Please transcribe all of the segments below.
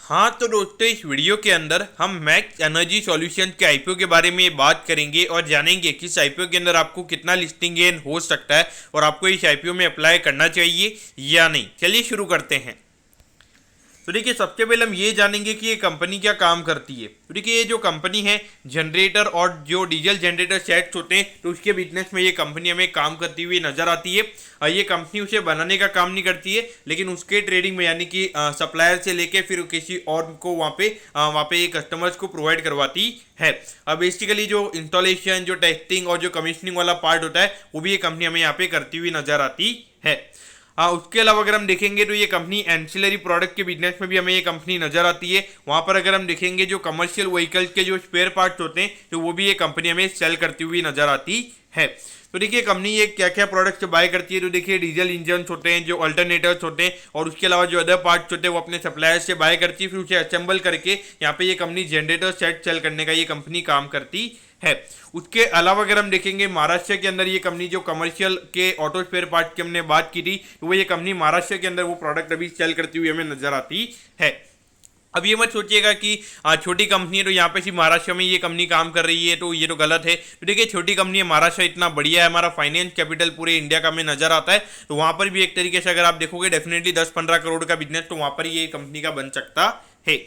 हाँ तो दोस्तों, इस वीडियो के अंदर हम मैक्स एनर्जी सॉल्यूशन के आईपीओ के बारे में बात करेंगे और जानेंगे कि इस आईपीओ के अंदर आपको कितना लिस्टिंग गेन हो सकता है और आपको इस आईपीओ में अप्लाई करना चाहिए या नहीं। चलिए शुरू करते हैं। तो देखिए, सबसे पहले हम ये जानेंगे कि ये कंपनी क्या काम करती है। तो देखिए, ये जो कंपनी है जनरेटर और जो डीजल जनरेटर सेट्स होते हैं, तो उसके बिजनेस में ये कंपनी हमें काम करती हुई नजर आती है। ये कंपनी उसे बनाने का काम नहीं करती है, लेकिन उसके ट्रेडिंग में यानी कि सप्लायर से लेके फिर किसी और को वहाँ पे ये कस्टमर्स को प्रोवाइड करवाती है। अब बेसिकली जो इंस्टॉलेशन, जो टेस्टिंग और जो कमीशनिंग वाला पार्ट होता है, वो भी ये कंपनी हमें यहाँ पे करती हुई नजर आती है। उसके अलावा अगर हम देखेंगे तो ये कंपनी एंसिलरी प्रोडक्ट के बिजनेस में भी हमें ये कंपनी नजर आती है। वहां पर अगर हम देखेंगे जो कमर्शियल व्हीकल्स के जो स्पेयर पार्ट्स होते हैं, तो वो भी ये कंपनी हमें सेल करती हुई नजर आती है। तो देखिए, कंपनी ये क्या क्या प्रोडक्ट्स बाय करती है। तो देखिए, डीजल इंजन होते हैं, जो अल्टरनेटर्स होते हैं, और उसके अलावा जो अदर पार्ट्स होते हैं वो अपने सप्लायर से बाय करती है, फिर उसे असेंबल करके यहाँ पे ये कंपनी जनरेटर सेट सेल करने का ये कंपनी काम करती है। उसके अलावा अगर हम देखेंगे महाराष्ट्र के अंदर ये कंपनी जो कमर्शियल के ऑटो स्पेयर पार्ट की हमने बात की थी, तो वो ये कंपनी महाराष्ट्र के अंदर वो प्रोडक्ट अभी सेल करती हुई हमें नजर आती है। अब ये मत सोचिएगा कि छोटी कंपनी है तो यहाँ पे सिर्फ महाराष्ट्र में ये कंपनी काम कर रही है, तो ये तो गलत है। तो देखिए, छोटी कंपनी है, महाराष्ट्र इतना बढ़िया है, हमारा फाइनेंस कैपिटल पूरे इंडिया का में नजर आता है, तो वहाँ पर भी एक तरीके से अगर आप देखोगे डेफिनेटली 10-15 करोड़ का बिजनेस तो वहाँ पर ये कंपनी का बन सकता है।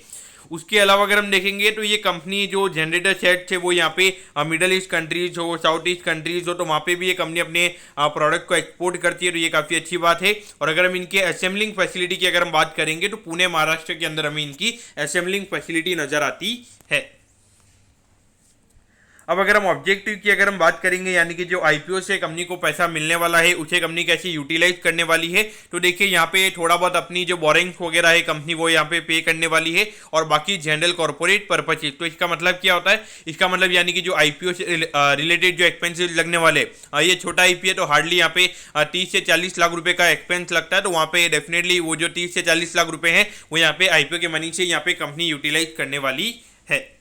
उसके अलावा अगर हम देखेंगे तो ये कंपनी जो जनरेटर सेट है वो यहाँ पे मिडल ईस्ट कंट्रीज हो, साउथ ईस्ट कंट्रीज हो, तो वहाँ पे भी ये कंपनी अपने प्रोडक्ट को एक्सपोर्ट करती है, तो ये काफ़ी अच्छी बात है। और अगर हम इनके असेंबलिंग फैसिलिटी की अगर हम बात करेंगे तो पुणे महाराष्ट्र के अंदर हमें इनकी असेंबलिंग फैसिलिटी नजर आती है। अब अगर हम ऑब्जेक्टिव की अगर हम बात करेंगे, यानी कि जो आईपीओ से कंपनी को पैसा मिलने वाला है उसे कंपनी कैसे यूटिलाइज करने वाली है, तो देखिए यहाँ पे थोड़ा बहुत अपनी जो बोरिंग्स वगैरह है कंपनी वो यहाँ पे करने वाली है, और बाकी जनरल कॉर्पोरेट पर्पजेज। तो इसका मतलब क्या होता है, इसका मतलब यानी कि जो आईपीओ से रिलेटेड जो एक्सपेंसेस लगने वाले, ये छोटा आईपीओ है तो हार्डली यहाँ पे 30 से 40 लाख रुपए का एक्सपेंस लगता है, तो वहाँ पे डेफिनेटली वो जो 30 से 40 लाख रुपए हैं वो यहाँ पे आईपीओ के मनी से यहाँ पे कंपनी यूटिलाइज करने वाली है।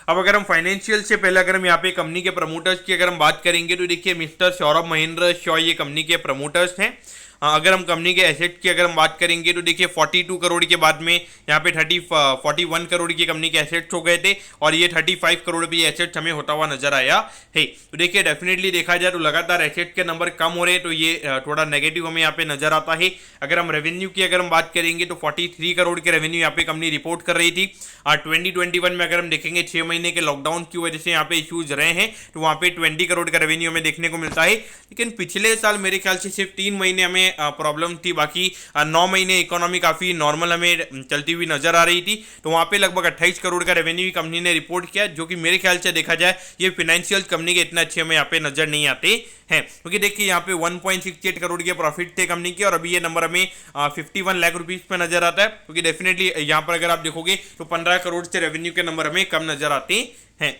अब अगर हम फाइनेंशियल से पहले अगर हम यहाँ पे कंपनी के प्रमोटर्स की अगर हम बात करेंगे, तो देखिए मिस्टर सौरभ महेंद्र शॉ ये कंपनी के प्रमोटर्स हैं। अगर हम कंपनी के एसेट की अगर हम बात करेंगे तो देखिए 42 करोड़ के बाद में यहाँ पे 41 करोड़ की कंपनी के एसेट्स हो गए थे, और ये 35 करोड़ भी एसेट्स हमें होता हुआ नजर आया है। तो देखिए, डेफिनेटली देखा जाए तो लगातार एसेट के नंबर कम हो रहे हैं, तो ये थोड़ा नेगेटिव हमें यहाँ पे नजर आता है। अगर हम रेवेन्यू की अगर हम बात करेंगे तो 43 करोड़ के रेवेन्यू यहाँ पे कंपनी रिपोर्ट कर रही थी। 2021 में अगर हम देखेंगे 6 महीने के लॉकडाउन की वजह से यहाँ पे इश्यूज रहे हैं, तो वहाँ पे 20 करोड़ का रेवेन्यू हमें देखने को मिलता है। लेकिन पिछले साल मेरे ख्याल से सिर्फ 3 महीने हमें प्रॉब्लम थी, बाकी 9 महीने इकोनॉमी काफ़ी नॉर्मल हमें चलती हुई नजर आ रही थी, तो वहाँ पे लगभग 28 करोड़ का रेवेन्यू कंपनी ने रिपोर्ट किया, जो कि मेरे ख्याल से देखा जाए ये फाइनेंशियल कंपनी के इतने अच्छे हमें यहाँ पे नजर नहीं आते हैं, क्योंकि देखिए यहाँ पे 1.68 करोड़ के प्रॉफिट थे कंपनी के, और अभी ये नंबर हमें 51 लाख रुपीज पे नजर आता है, क्योंकि डेफिनेटली यहाँ पर अगर आप देखोगे तो 15 करोड़ से रेवेन्यू के नंबर हमें कम नजर आते हैं।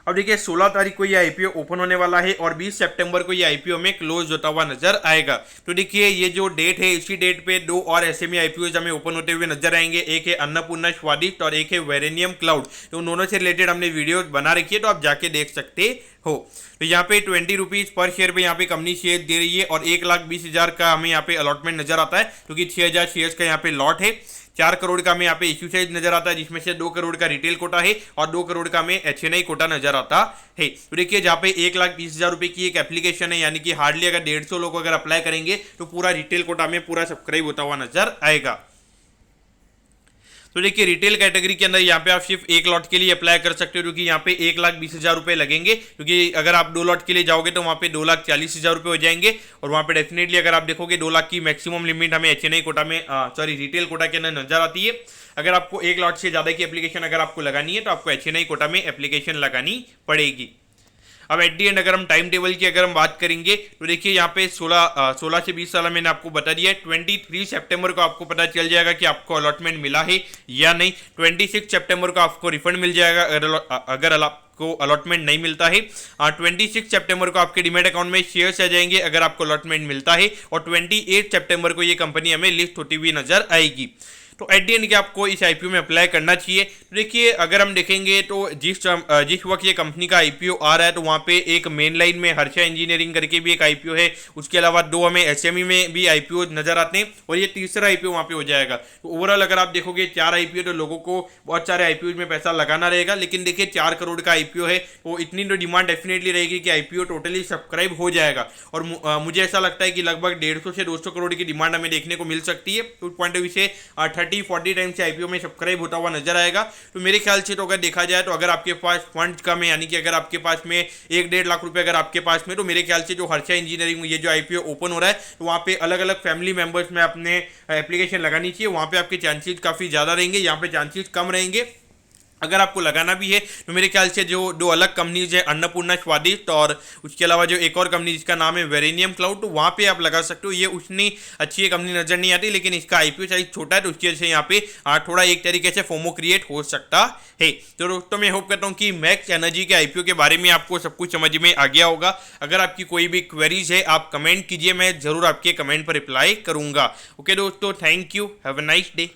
अब देखिए, 16 तारीख को ये आईपीओ ओपन होने वाला है और 20 सितंबर को ये आईपीओ में क्लोज होता हुआ नजर आएगा। तो देखिए, ये जो डेट है इसी डेट पे 2 और एसएमई आईपीओ हमें ओपन होते हुए नजर आएंगे। एक है अन्नपूर्णा स्वादिष्ट और एक है वेरेनियम क्लाउड। तो उन दोनों से रिलेटेड हमने वीडियो बना रखी है, तो आप जाके देख सकते हो। तो यहाँ पे 20 रुपीज पर शेयर पे यहाँ पे कंपनी शेयर दे रही है, और 1,20,000 का हमें यहाँ पे अलॉटमेंट नजर आता है, क्योंकि 6,000 शेयर्स का यहाँ पे लॉट है। 4 करोड़ का हमें यहाँ पे इश्यू साइज नजर आता है, जिसमें से 2 करोड़ का रिटेल कोटा है और 2 करोड़ का हमें एचएनआई कोटा नजर आता है। तो देखिए, जहाँ पे 1,20,000 रुपए की एक एप्लीकेशन है, यानी कि हार्डली अगर 150 लोग अगर अप्लाई करेंगे तो पूरा रिटेल कोटा में पूरा सब्सक्राइब होता हुआ नजर आएगा। तो देखिए, रिटेल कैटेगरी के अंदर यहाँ पे आप सिर्फ एक लॉट के लिए अप्लाई कर सकते हो, क्योंकि यहाँ पे 1,20,000 रुपए लगेंगे, क्योंकि अगर आप 2 लॉट के लिए जाओगे तो वहाँ पे 2,40,000 रुपए हो जाएंगे, और वहाँ पे डेफिनेटली अगर आप देखोगे 2 लाख की मैक्सिमम लिमिट हमें एचएनआई कोटा में रिटेल कोटा के अंदर नजर आती है। अगर आपको 1 लॉट से ज़्यादा की एप्लीकेशन अगर आपको लगानी है तो आपको एचएनआई कोटा में एप्लीकेशन लगानी पड़ेगी। अब एट दी एंड अगर हम टाइम टेबल की अगर हम बात करेंगे, तो देखिए यहाँ पे 16 से 20 साल मैंने आपको बता दिया है। 23 सितंबर को आपको पता चल जाएगा कि आपको अलॉटमेंट मिला है या नहीं। 26 सितंबर को आपको रिफंड मिल जाएगा अगर आपको अलॉटमेंट नहीं मिलता है। 26 सितंबर को आपके डीमैट अकाउंट में शेयर्स आ जाएंगे अगर आपको अलॉटमेंट मिलता है, और 28 सितंबर को ये कंपनी हमें लिस्ट होती हुई नजर आएगी। तो एट द एंड क्या आपको इस आईपीओ में अप्लाई करना चाहिए। तो देखिए अगर हम देखेंगे तो जिस वक्त ये कंपनी का आईपीओ आ रहा है तो वहाँ पे एक मेन लाइन में हर्षा इंजीनियरिंग करके भी एक आईपीओ है, उसके अलावा 2 हमें एसएमई में भी आईपीओ नजर आते हैं और ये तीसरा आईपीओ वहाँ पे हो जाएगा। तो ओवरऑल अगर आप देखोगे 4 आईपीओ, तो लोगों को बहुत सारे आईपीओ में पैसा लगाना रहेगा। लेकिन देखिए 4 करोड़ का आईपीओ है तो इतनी तो डिमांड डेफिनेटली रहेगी कि आईपीओ टोटली सब्सक्राइब हो जाएगा और मुझे ऐसा लगता है कि लगभग 150 से 200 करोड़ की डिमांड हमें देखने को मिल सकती है। तो पॉइंट ऑफ व्यू से 30-40 टाइम से आईपीओ में सब्सक्राइब होता हुआ नजर आएगा। तो मेरे ख्याल से तो अगर देखा जाए तो अगर आपके पास फंड कम है, यानी कि अगर आपके पास में 1-1.5 लाख रुपए अगर आपके पास में, तो मेरे ख्याल से जो हर्षा इंजीनियरिंग में ये जो आईपीओ ओपन हो रहा है तो वहाँ पे अलग अलग फैमिली मेंबर्स में अपने एप्लीकेशन लगानी चाहिए। वहाँ पे आपके चांसेस काफ़ी ज़्यादा रहेंगे, यहाँ पे चांसेस कम रहेंगे। अगर आपको लगाना भी है तो मेरे ख्याल से जो 2 अलग कंपनीज है, अन्नपूर्णा स्वादिष्ट और उसके अलावा जो एक और कंपनी जिसका नाम है वेरेनियम क्लाउड, तो वहाँ पे आप लगा सकते हो। ये उतनी अच्छी कंपनी नजर नहीं आती, लेकिन इसका आईपीओ साइज छोटा है तो उसकी वजह से यहाँ पे थोड़ा एक तरीके से फोमो क्रिएट हो सकता है। तो दोस्तों मैं होप करता हूँ कि मैक्स एनर्जी के आईपीओ के बारे में आपको सब कुछ समझ में आ गया होगा। अगर आपकी कोई भी क्वेरीज है आप कमेंट कीजिए, मैं जरूर आपके कमेंट पर रिप्लाई करूंगा। ओके दोस्तों, thank you, have a nice day.